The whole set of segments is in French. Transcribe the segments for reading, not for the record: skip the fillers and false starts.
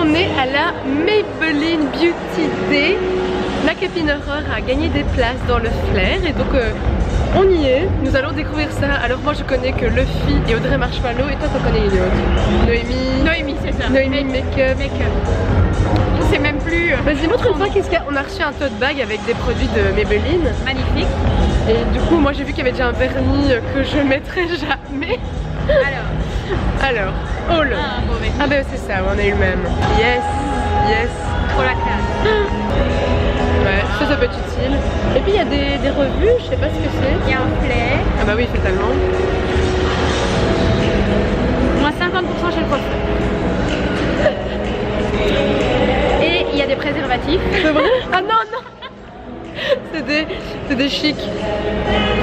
on est à la Maybelline Beauty Day. La copine Aurore a gagné des places dans le Flair et donc on y est. Nous allons découvrir ça. Alors moi je connais que Luffy et Audrey Marshmallow et toi t'en connais une autre. Noémie, c'est ça. Noémie Makeup. Je sais même plus. Vas-y montre-moi qu'est-ce qu'il y a. On a reçu un tote bag avec des produits de Maybelline. Magnifique. Et du coup moi j'ai vu qu'il y avait déjà un vernis que je mettrai jamais. Alors, oh là. Ah ben c'est ça, on a eu le même. Yes, yes. Trop la classe. Ouais, ça peut être utile. Et puis il y a des revues, je sais pas ce que c'est. Il y a un Flair. Ah bah oui, totalement. Moins 50% chez le coiffeur. Et il y a des préservatifs. C'est vrai? Ah non, non. C'est des chics.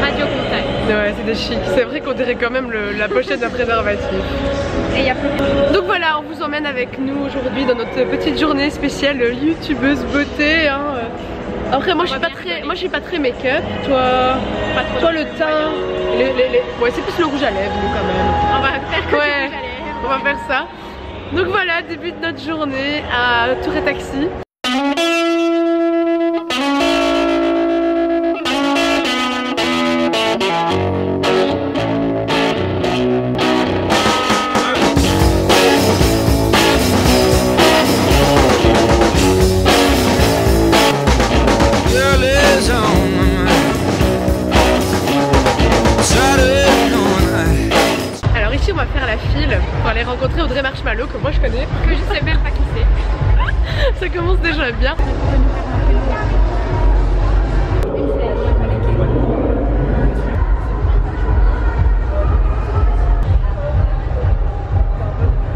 Radio contact. Ouais, c'est des chics. C'est vrai qu'on dirait quand même la pochette d'un préservatif. Et il y a plus. Donc voilà, on vous emmène avec nous aujourd'hui dans notre petite journée spéciale youtubeuse beauté. Hein. Après moi je suis pas très make-up. Toi le teint, ouais c'est plus le rouge à lèvres nous quand même. On va faire que ouais, on va faire ça. Donc voilà, début de notre journée à Tour et Taxi. On va faire la file pour aller rencontrer Audrey Marshmallow que moi je connais, que je sais même pas qui c'est. Ça commence déjà bien.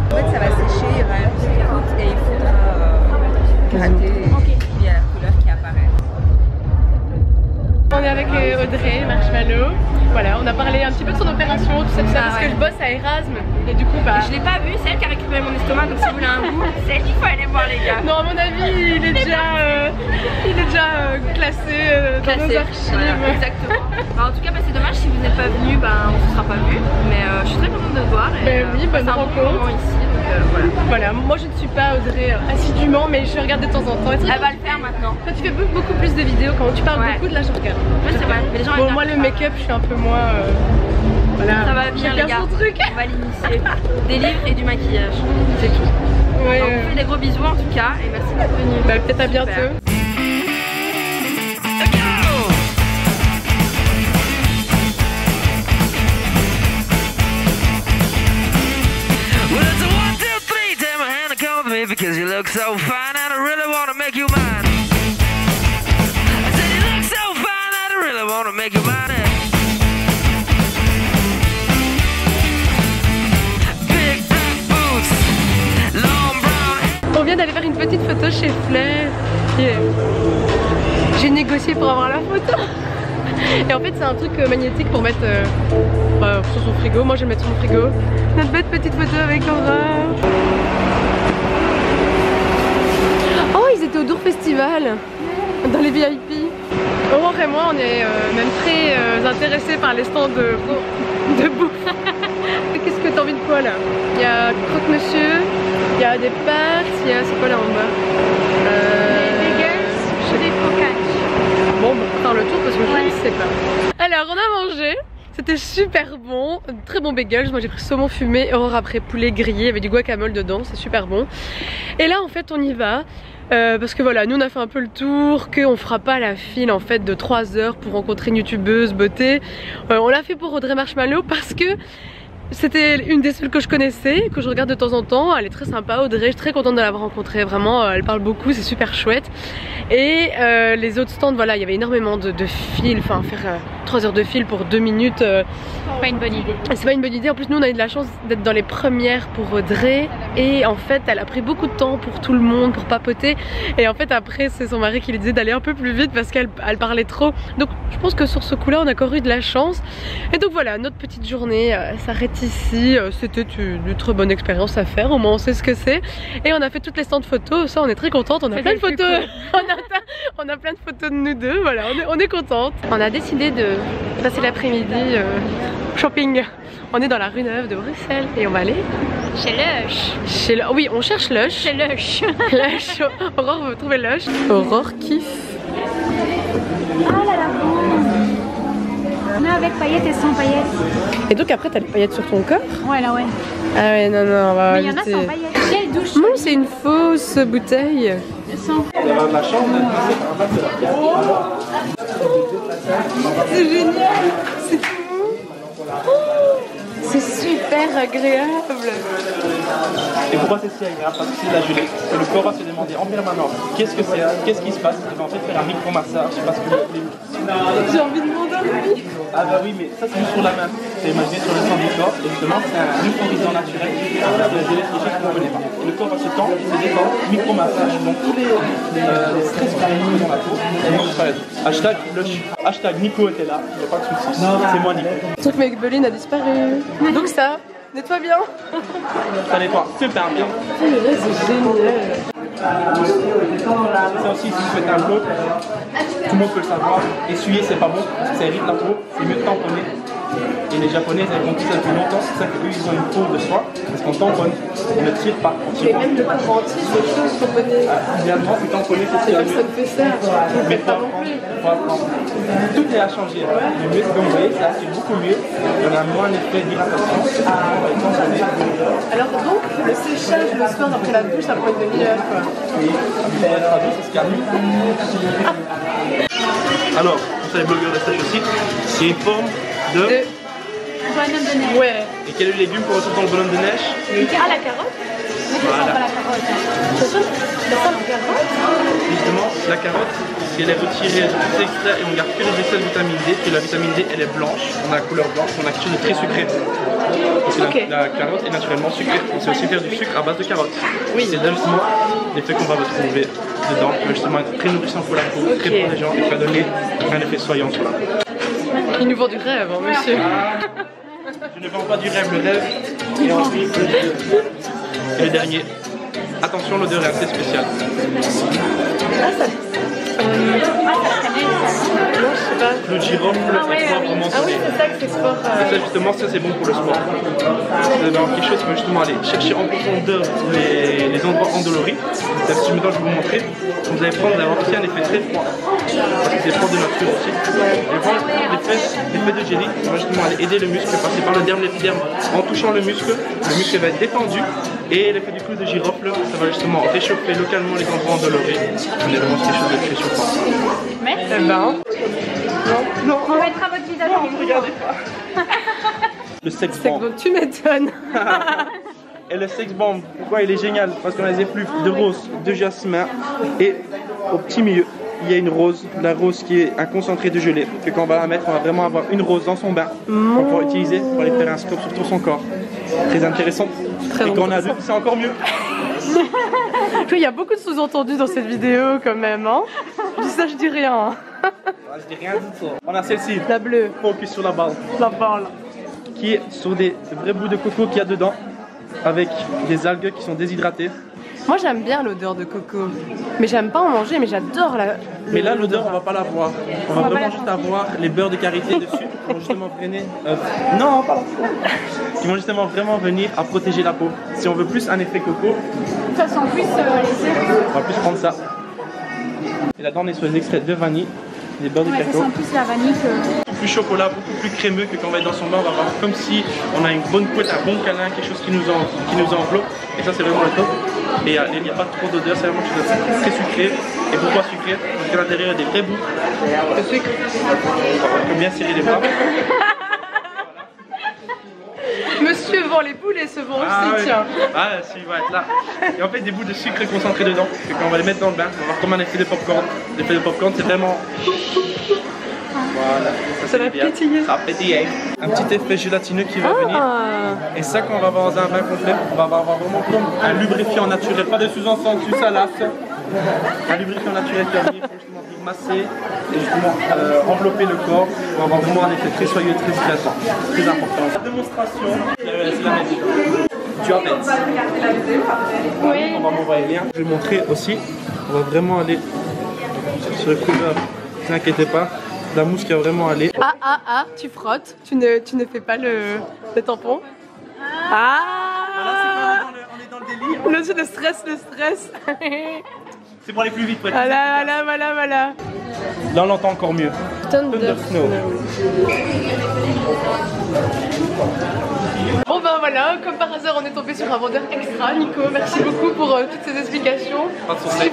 En fait ça va sécher, il y aura un petit goutte et il faudra gratter et il y a la couleur qui apparaît. On est avec Audrey Marshmallow. Voilà, on a parlé un petit peu de son opération, tout ça, parce que je bosse à Erasme et du coup bah... Je l'ai pas vu, c'est elle qui a récupéré mon estomac, donc si vous voulez un goût, c'est elle qu'il faut aller voir les gars. Non, à mon avis, il est déjà classé dans nos archives. Voilà, exactement. En tout cas, bah, c'est dommage si vous n'êtes pas venu, bah, on ne se sera pas vu, mais je suis très contente de te voir. Et, oui, bonne rencontre ici, donc, voilà. Moi je ne suis pas Audrey assidûment, mais je regarde de temps en temps. Elle va le faire maintenant. Toi tu fais beaucoup plus de vidéos, quand tu parles beaucoup de la je regarde. Ouais, c'est vrai. Mais les gens bon, moi le make-up je suis un peu moins... voilà. Ça va bien les gars, on va l'initier. Des livres et du maquillage, c'est tout. Ouais, on vous fait des gros bisous en tout cas et merci d'être venu. Bah, peut-être à bientôt. Because you look so fine and I really want to make you mine. I said you look so fine and I really want to make you mine. Big black boots, long brown. On vient d'aller faire une petite photo chez Flair. J'ai négocié pour avoir la photo. Et en fait c'est un truc magnétique pour mettre sur son frigo. Moi je vais le mettre sur mon frigo. Notre belle petite photo avec Aurore. Oh ils étaient au Dour Festival dans les VIP. Aurore et moi on est même très intéressés par les stands de bouffe. Qu'est-ce que t'as envie de quoi là? Il y a croque-monsieur, il y a des pâtes, il y a... c'est quoi là en bas? Des bagels, des focaccias. Bon, on va faire le tour parce que je ne sais pas. Alors on a mangé, c'était super bon, très bon bagels. Moi j'ai pris saumon fumé, Aurore après poulet grillé avec du guacamole dedans, c'est super bon. Et là en fait on y va. Parce que voilà, nous on a fait un peu le tour, qu'on fera pas la file en fait de 3 heures pour rencontrer une youtubeuse beauté. On l'a fait pour Audrey Marshmallow parce que c'était une des seules que je connaissais, que je regarde de temps en temps. Elle est très sympa, Audrey, je suis très contente de l'avoir rencontrée, vraiment, elle parle beaucoup, c'est super chouette. Et les autres stands, voilà, il y avait énormément de files, enfin faire 3 heures de file pour 2 minutes. Pas une bonne idée. C'est pas une bonne idée, en plus nous on a eu de la chance d'être dans les premières pour Audrey. Et en fait elle a pris beaucoup de temps pour tout le monde, pour papoter. Et en fait après c'est son mari qui lui disait d'aller un peu plus vite parce qu'elle parlait trop. Donc je pense que sur ce coup là on a encore eu de la chance. Et donc voilà, notre petite journée s'arrête ici. C'était une très bonne expérience à faire, au moins on sait ce que c'est. Et on a fait toutes les stands photos, ça on est très contente, on a plein de photos. Cool. on a plein de photos de nous deux, voilà, on est contente. On a décidé de passer l'après-midi shopping. On est dans la rue Neuve de Bruxelles et on va aller Chez Lush. chez le... Oui, on cherche Lush. Chez Lush. Lush. Aurore veut trouver Lush. Aurore kiffe. Ah là là, non, avec paillettes et sans paillettes. Et donc après t'as les paillettes sur ton corps? Ouais, là, ouais. Ah ouais, non, non, on va Mais il y en a éviter. sans paillettes. Quelle douche? Non, c'est une fausse bouteille. Sans. C'est génial. C'est c'est super agréable. Et pourquoi c'est si agréable? Parce que c'est de la gelée. Et le corps va se demander en permanence qu'est-ce que c'est, qu'est-ce qui se passe. Et ben en fait faire un micro-massage parce que J'ai envie de m'endormir. Ah bah oui, mais ça c'est juste sur la main. C'est imaginé sur le sang du corps. Et justement c'est un euphorisant naturel. De la gelée qui est qu'on ne connaît pas. Et le corps va se tendre, se détendre, micro-massage. Donc tous les stress qu'on a dans la peau, elles vont disparaître. Hashtag Lush. Hashtag Nico était là. Il n'y a pas de soucis. C'est moi Nico. Le truc Maybelline a disparu. Donc ça, nettoie bien. Ça nettoie super bien. C'est génial. Ça aussi, si vous faites un bloc, tout le monde peut le savoir. Essuyer, c'est pas bon, ça irrite la peau, c'est mieux de tamponner. Et les Japonais, ils vont tout ça depuis longtemps, c'est ça qu'eux, ils ont une peau de soie, parce qu'on tamponne, on ne tire pas. Et même le corps entier, c'est autre chose pour bonnet. Idéalement, c'est tamponner, c'est C'est ce vrai que ça me fait ça. mais faut apprendre. Tout est à changer. Le muscle, comme vous voyez, ça c'est beaucoup mieux. On a moins d'effet d'hydratation. On va tamponner. Alors donc, le séchage le soir après la douche, ça prend une demi-heure quoi. Oui, pour être à dos, c'est ce qu'il y a mieux. Alors, pour ça, les blogueurs de sèche aussi, c'est une forme de... Bonhomme de neige. Ouais. Et quel est le légume qu'on retrouve dans le bonhomme de neige? Ah, la carotte? Mais ça sent pas la carotte. Ça sent la carotte. Justement, la carotte, si elle est retirée de tous ses extraits et on garde que les extraits de vitamine D, que la vitamine D elle est blanche, on a la couleur blanche, on a quelque chose de très sucré. Parce que Ok. la carotte est naturellement sucrée. On sait aussi faire du sucre à base de carotte. Oui. C'est là justement l'effet qu'on va retrouver dedans, qui va justement être très nourrissant pour la peau, très Ok. protégeant et qui va donner un effet soyant sur la peau. Il nous vend du rêve, hein, monsieur. Je ne vends pas du rêve, le rêve. Et ensuite, et le dernier. Attention, l'odeur est assez spéciale. Non, je sais pas. Le girofle est proprement Ah oui, sonné. c'est ça que c'est sport. Et ça justement, ça c'est bon pour le sport. Vous allez avoir quelque chose qui va justement aller chercher en profondeur les endroits endoloris. Si maintenant je vais vous montrer, vous allez prendre, vous allez avoir aussi un effet très froid. Parce que c'est froid de nature aussi. Et voir l'effet de jelly va justement aller aider le muscle, passer par le derme, l'épiderme. En touchant le muscle va être détendu. Et l'effet du coup de girofle, ça va justement réchauffer localement les endroits endoloris. On est vraiment sur quelque chose de très chauffant. Merci. Eh ben, On mettra votre visage en dessous. Le sex c'est bomb. que tu m'étonnes. Et le sex bomb, pourquoi il est génial? Parce qu'on a des effluves de rose, de jasmin et au petit milieu, il y a une rose, la rose qui est un concentré de gelée. Que quand on va la mettre, on va vraiment avoir une rose dans son bain qu'on pourra utiliser pour aller faire un scrub sur tout son corps. Très intéressant. Très et quand on a deux, c'est encore mieux. Il y a beaucoup de sous-entendus dans cette vidéo quand même. Hein. Je dis ça, je dis rien. Hein. Je dis rien du tout. On a celle-ci, La bleue, focus sur la balle, la balle. qui est sur des vrais bouts de coco qu'il y a dedans, avec des algues qui sont déshydratées. Moi j'aime bien l'odeur de coco, mais j'aime pas en manger, mais j'adore la. Mais là, l'odeur, on va pas la voir. On va vraiment juste avoir les beurres de karité dessus qui vont justement freiner. Non, pas qui vont justement vraiment venir à protéger la peau. Si on veut plus un effet coco, Ça sent plus les œufs. on va plus prendre ça. Et là-dedans, on est sur les extraits de vanille, des beurres de Ouais, ça cacao. sent plus la vanille que. Plus chocolat, beaucoup plus crémeux que quand on va être dans son bain. On va avoir comme si on a une bonne couette, un bon câlin, quelque chose qui nous enveloppe. Et ça, c'est vraiment le top. Et il n'y a pas trop d'odeur, c'est vraiment quelque chose de très sucré. Et pourquoi sucré? Parce qu'à l'intérieur, il y a des vrais bouts de sucre. On peut bien serrer les bras. Monsieur vend les poules et se vend aussi, ouais. tiens. Ah, si, il va être là. Et en fait, des bouts de sucre concentrés dedans. Et quand on va les mettre dans le bain, on va avoir comme un effet de popcorn. L'effet de popcorn, c'est vraiment. Voilà, Ça va pétiller. Ça va pétiller. Un petit effet gélatineux qui va venir. Ah. Et ça, quand on va avoir dans un bain complet, on va avoir vraiment comme un lubrifiant naturel. Pas de sous-entendu, ça lasse. Un lubrifiant naturel qui va venir pour justement venir masser et justement envelopper le corps pour avoir vraiment un effet très soyeux, très hydratant. Très important. La démonstration, c'est la même. Tu as Oui. on va m'envoyer le lien. Je vais montrer aussi. On va vraiment aller sur le couleur. Ne vous inquiétez pas. La mousse qui a vraiment allé. Ah, tu frottes, tu ne fais pas le tampon. Ah, on est dans le délire. le stress. C'est pour aller plus vite. Voilà. Là on l'entend encore mieux. Thunder Snow. Bon ben voilà, comme par hasard on est tombé sur un vendeur extra. Nico, merci beaucoup pour toutes ces explications. Pas de soucis.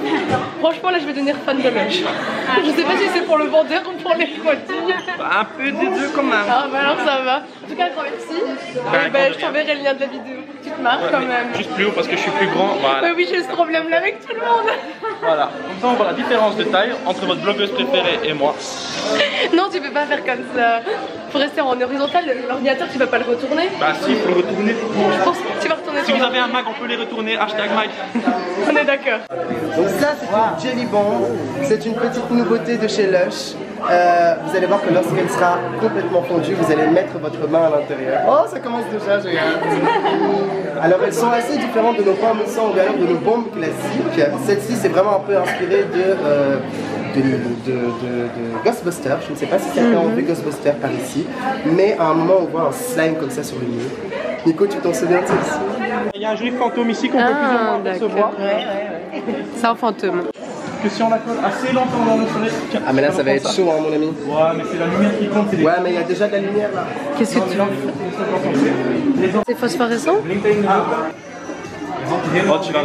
Franchement là je vais devenir fan de Lush. Je sais pas si c'est pour le vendeur ou pour les produits. Un peu des deux quand même. Ah bah alors ça va. En tout cas un grand merci. Et ben je t'enverrai le lien de la vidéo pour que tu te marres quand même. Juste plus haut parce que je suis plus grand. Voilà. Ouais, oui j'ai ce problème là avec tout le monde. Voilà. Comme ça on voit la différence de taille entre votre blogueuse préférée et moi. Non tu peux pas faire comme ça. Faut rester en horizontal, l'ordinateur tu vas pas le retourner. Bah si, il faut le retourner. Je pense que tu vas retourner. Si vous avez un Mac, on peut les retourner. Hashtag Mac. On est d'accord. Donc ça c'est une Jelly Bomb, c'est une petite nouveauté de chez Lush. Vous allez voir que lorsqu'elle sera complètement fondue, vous allez mettre votre main à l'intérieur. Oh ça commence déjà, j'ai hâte. Alors elles sont assez différentes de nos pommes au sang ou alors de nos bombes classiques. Celle-ci c'est vraiment un peu inspirée de Ghostbusters. Je ne sais pas si certains ont vu Ghostbusters par ici, mais à un moment on voit un slime comme ça sur le mur. Nico, tu t'en souviens de celle-ci? Il y a un joli fantôme ici qu'on peut plus ou moins percevoir. C'est un fantôme. Que si on la colle assez longtemps dans le soleil. Ah mais là ça va être chaud hein mon ami. Ouais mais c'est la lumière qui compte. Ouais mais il y a déjà de la lumière là. Qu'est-ce que tu veux? C'est phosphorescent? Wat je dan?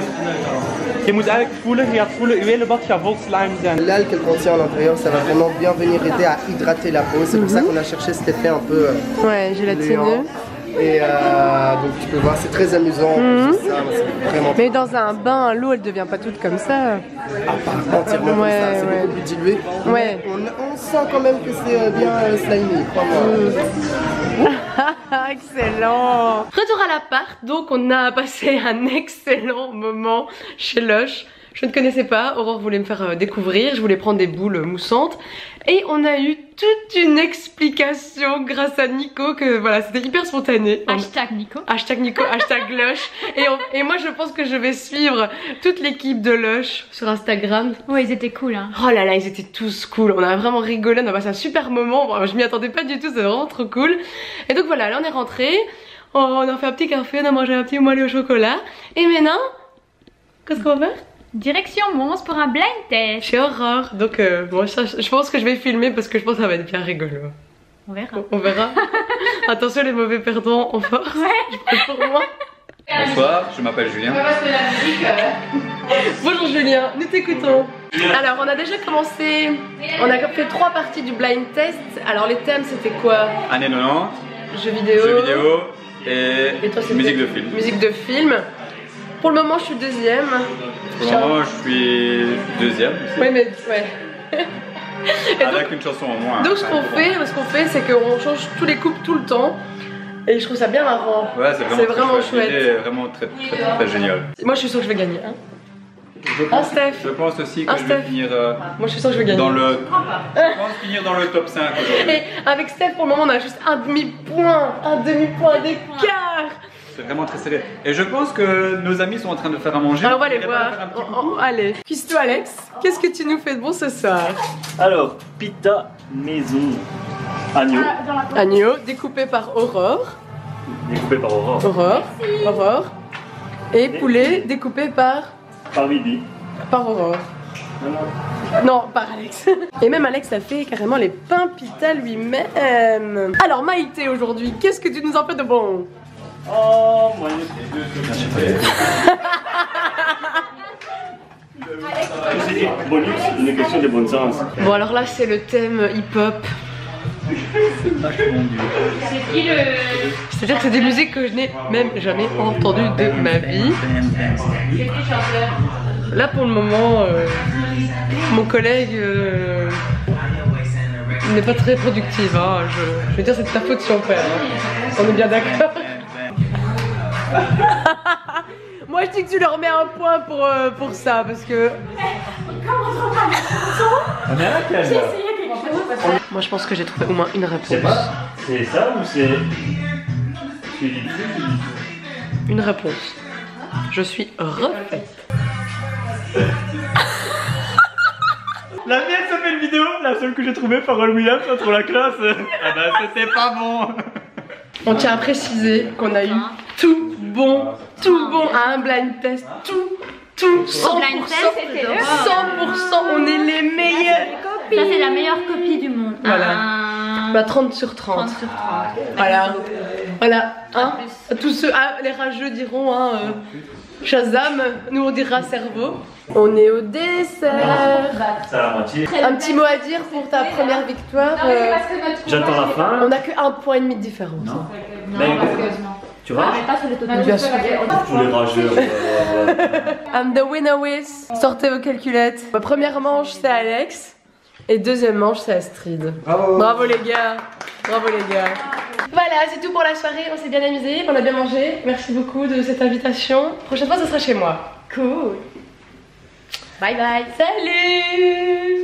Je moet eigenlijk voelen, je gaat voelen, uw hele bad gaat vol slime zijn. L'algue qu'elle contient à l'intérieur, ça va vraiment bien venir aider à hydrater la peau. C'est pour ça qu'on a cherché cet effet un peu ouais, gélatineux. Et donc tu peux voir, c'est très amusant. C'est ça, c'est vraiment. Mais dans un bain, l'eau elle devient pas toute comme ça. Ah, pas entièrement comme ça, c'est beaucoup plus dilué. Ouais. On sent quand même que c'est bien slimy, crois-moi. Excellent. Retour à l'appart, donc on a passé un excellent moment chez Lush. Je ne connaissais pas, Aurore voulait me faire découvrir, je voulais prendre des boules moussantes. Et on a eu toute une explication grâce à Nico, que voilà, c'était hyper spontané. Hashtag Nico. Hashtag Nico, hashtag Lush. Et moi je pense que je vais suivre toute l'équipe de Lush sur Instagram. Ouais, ils étaient cool hein. Oh là là, ils étaient tous cool, on a vraiment rigolé, on a passé un super moment. Bon, je m'y attendais pas du tout, c'est vraiment trop cool. Et donc voilà, là on est rentré, on a fait un petit café, on a mangé un petit moelleux au chocolat. Et maintenant, qu'est-ce qu'on va faire? Direction Mons pour un blind test. Chez Aurore. Donc bon, ça, je pense que je vais filmer parce que je pense que ça va être bien rigolo. On verra. On verra. Attention les mauvais perdants en force. Ouais. Je prends pour moi. Bonsoir, je m'appelle Julien. Bonjour Julien, nous t'écoutons. Alors on a déjà commencé, on a fait 3 parties du blind test. Alors les thèmes c'était quoi? Année 90, Jeux vidéo. Et toi, musique de film. Musique de film. Pour le moment je suis deuxième. Pour le moment je suis deuxième aussi. Oui mais ouais. Avec une chanson en moins. Donc ce qu'on fait c'est qu'on change tous les couples tout le temps. Et je trouve ça bien marrant. Ouais, c'est vraiment chouette. C'est vraiment très génial. Moi je suis sûre que je vais gagner. Hein. Steph. Je pense aussi que je vais finir moi je suis sûre que je vais gagner. je pense finir dans le top 5 aujourd'hui. Et avec Steph pour le moment on a juste un demi-point d'écart. C'est vraiment très serré. Et je pense que nos amis sont en train de faire à manger. Alors on va les voir. Allez. Cuisse-toi Alex, qu'est-ce que tu nous fais de bon ce soir? Alors, pita maison. Agneau. Agneau, découpé par Aurore. Découpé par Aurore. Aurore. Et poulet, découpé par Midi. Par Aurore. Non, par Alex. Et même Alex a fait carrément les pains pita lui-même. Alors Maïté aujourd'hui, qu'est-ce que tu nous en fais de bon? Oh, moi c'est bonus, une question de bon sens. Bon alors là c'est le thème hip-hop. C'est qui le... C'est-à-dire que c'est des musiques que je n'ai même jamais entendues de ma vie. Là pour le moment, mon collègue n'est pas très productive. Hein. Je veux dire c'est de ta faute si on perd. Hein. On est bien d'accord. Moi je dis que tu leur mets un point pour ça parce que... On est à laquelle là? Moi je pense que j'ai trouvé au moins une réponse. C'est ça ou c'est... Une réponse. Je suis refaite. La mienne, ça fait une vidéo, la seule que j'ai trouvée, Pharrell Williams entre la classe. Ah bah c'était pas bon. On tient à préciser qu'on a eu tout bon à un blind test, tout 100%, 100%, on est les meilleurs. Ça c'est la meilleure copie du monde. Voilà. Bah 30 sur 30. 30 sur 30. Voilà. Hein, tous ceux, les rageux diront Shazam, nous on dira cerveau. On est au dessert. C'est à la moitié. Un petit mot à dire pour ta première victoire. J'attends la fin. On a que 1,5 point de différence. Non. Tu vois? Bien sûr. Tous les rageux. I'm the winner with. Sortez vos calculettes. Ma première manche c'est Alex. Et deuxième manche c'est Astrid. Bravo. Bravo les gars. Bravo les gars. Voilà, c'est tout pour la soirée. On s'est bien amusé, on a bien mangé. Merci beaucoup de cette invitation. Prochaine fois, ce sera chez moi. Cool. Bye bye. Salut.